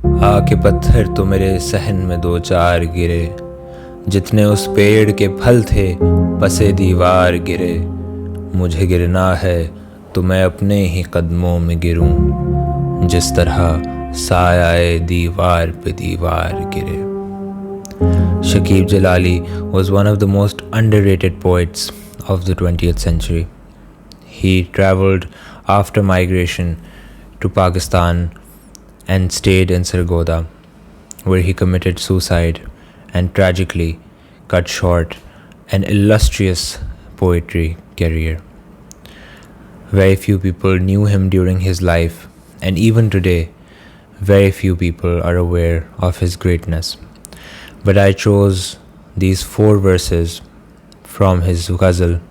आके पत्थर तो मेरे सहन में दो चार गिरे, जितने उस पेड़ के फल थे पसे दीवार गिरे। मुझे गिरना है तो मैं अपने ही कदमों में गिरूं, जिस तरह सायाए दीवार पे दीवार गिरे। Shakeb Jalali was one of the most underrated poets of the 20th century. He traveled after migration to Pakistan and stayed in Sargodha, where he committed suicide and tragically cut short an illustrious poetry career. Very few people knew him during his life, and even today, very few people are aware of his greatness. But I chose these 4 verses from his ghazal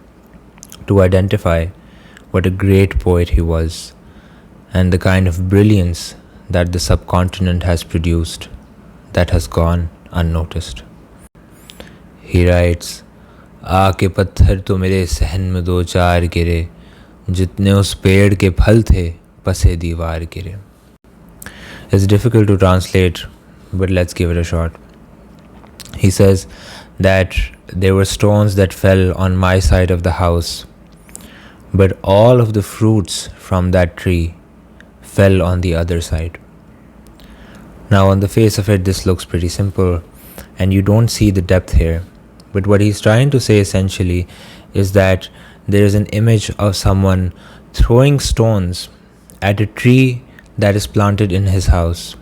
to identify what a great poet he was and the kind of brilliance that the subcontinent has produced that has gone unnoticed. He writes, आके पत्थर तो मेरे सहन में दो चार गिरे, जितने उस पेड़ के फल थे पसे दीवार गिरे. It's difficult to translate, but let's give it a shot. He says that there were stones that fell on my side of the house, but all of the fruits from that tree fell on the other side. Now, on the face of it, this looks pretty simple, and you don't see the depth here. But what he's trying to say essentially is that there is an image of someone throwing stones at a tree that is planted in his house,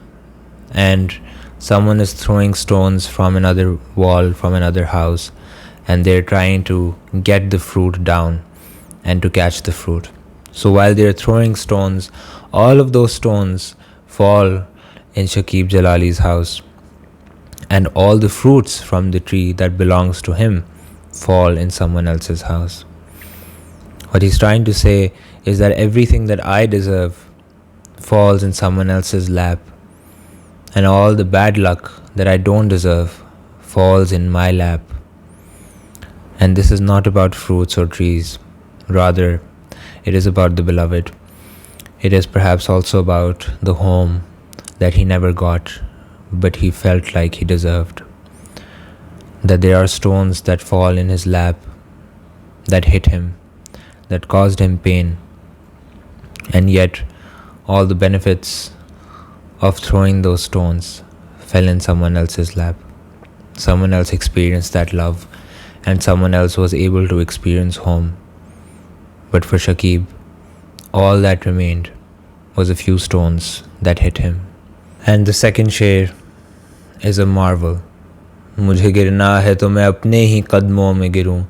and someone is throwing stones from another wall, from another house, and they're trying to get the fruit down and to catch the fruit. So while they're throwing stones, all of those stones fall in Shakeb Jalali's house, and all the fruits from the tree that belongs to him fall in someone else's house. What he's trying to say is that everything that I deserve falls in someone else's lap, and all the bad luck that I don't deserve falls in my lap. And this is not about fruits or trees. Rather, it is about the beloved. It is perhaps also about the home that he never got, but he felt like he deserved. That there are stones that fall in his lap, that hit him, that caused him pain, and yet all the benefits of throwing those stones fell in someone else's lap. Someone else experienced that love, and someone else was able to experience home. But for Shakib, all that remained was a few stones that hit him. And the second शेर is a marvel. मुझे गिरना है तो मैं अपने ही कदमों में गिरूं,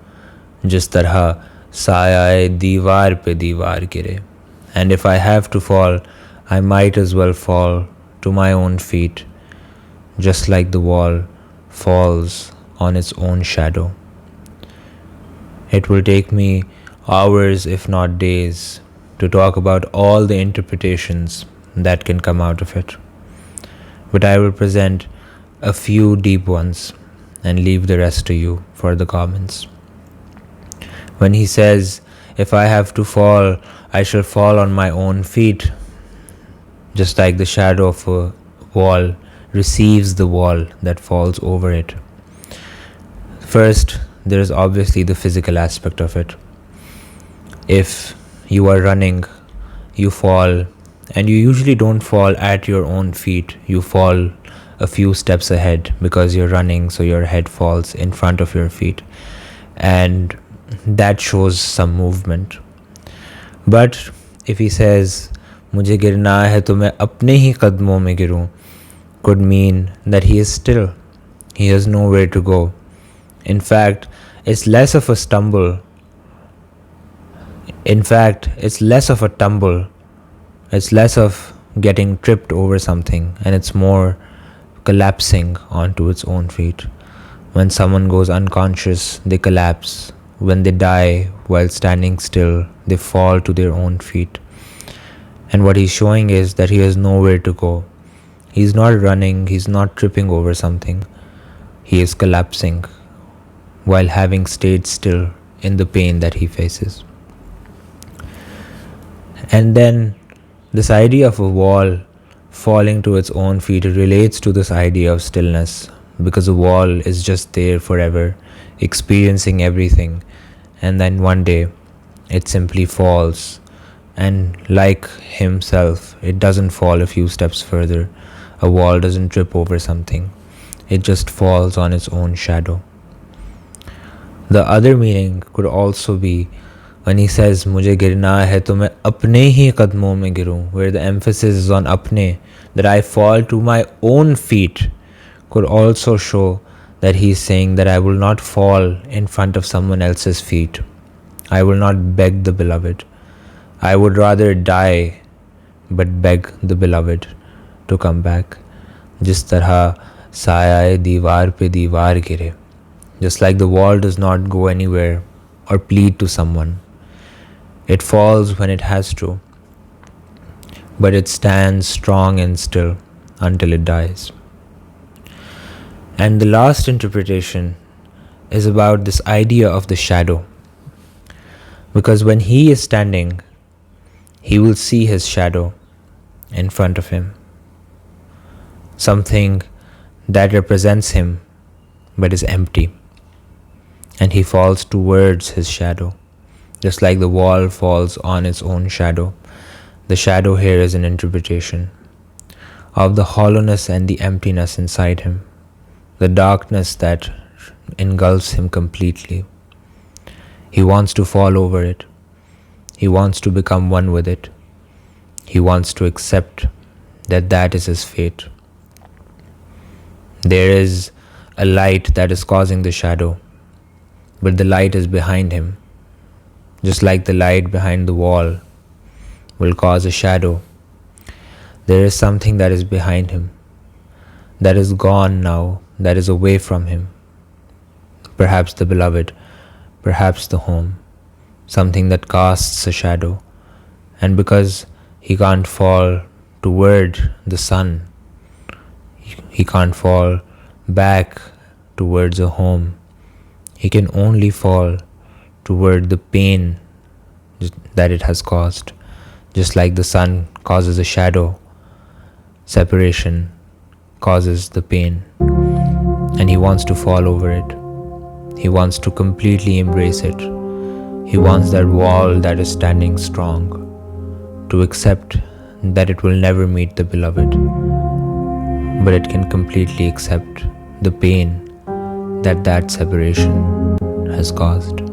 जिस तरह सायाए दीवार पे दीवार गिरे. And if I have to fall, I might as well fall to my own feet, just like the wall falls on its own shadow. It will take me hours, if not days, to talk about all the interpretations that can come out of it. But I will present a few deep ones and leave the rest to you for the comments. When he says, if I have to fall, I shall fall on my own feet, just like the shadow of a wall receives the wall that falls over it. First, there is obviously the physical aspect of it. If you are running, you fall, and you usually don't fall at your own feet. You fall a few steps ahead because you're running, so your head falls in front of your feet, and that shows some movement. But if he says, मुझे गिरना है तो मैं अपने ही कदमों में गिरूं, could mean that he is still. He has nowhere to go. In fact, it's less of a stumble. In fact, it's less of a tumble. It's less of getting tripped over something, and it's more collapsing onto its own feet. When someone goes unconscious, they collapse. When they die while standing still, they fall to their own feet. And what he's showing is that he has nowhere to go. He's not running, he's not tripping over something. He is collapsing while having stayed still in the pain that he faces. And then this idea of a wall falling to its own feet, it relates to this idea of stillness, because a wall is just there forever, experiencing everything, and then one day it simply falls. And like himself, it doesn't fall a few steps further. A wall doesn't trip over something, it just falls on its own shadow. The other meaning could also be when he says, "Mujhe girna hai to main apne hi qadmon mein girun," where the emphasis is on apne, that I fall to my own feet, could also show that he is saying that I will not fall in front of someone else's feet. I will not beg the beloved. I would rather die but beg the beloved to come back. जिस तरह साया दीवार पे दीवार गिरे. Just like the wall does not go anywhere or plead to someone. It falls when it has to, but it stands strong and still until it dies. And the last interpretation is about this idea of the shadow. Because when he is standing, he will see his shadow in front of him. Something that represents him but is empty. And he falls towards his shadow, just like the wall falls on its own shadow. The shadow here is an interpretation of the hollowness and the emptiness inside him, the darkness that engulfs him completely. He wants to fall over it. He wants to become one with it. He wants to accept that that is his fate. There is a light that is causing the shadow, but the light is behind him. Just like the light behind the wall will cause a shadow, there is something that is behind him, that is gone now, that is away from him. Perhaps the beloved, perhaps the home, something that casts a shadow. And because he can't fall toward the sun, he can't fall back towards a home, he can only fall toward the pain that it has caused. Just like the sun causes a shadow, separation causes the pain. And he wants to fall over it. He wants to completely embrace it. He wants that wall that is standing strong to accept that it will never meet the beloved, but it can completely accept the pain that that separation has caused.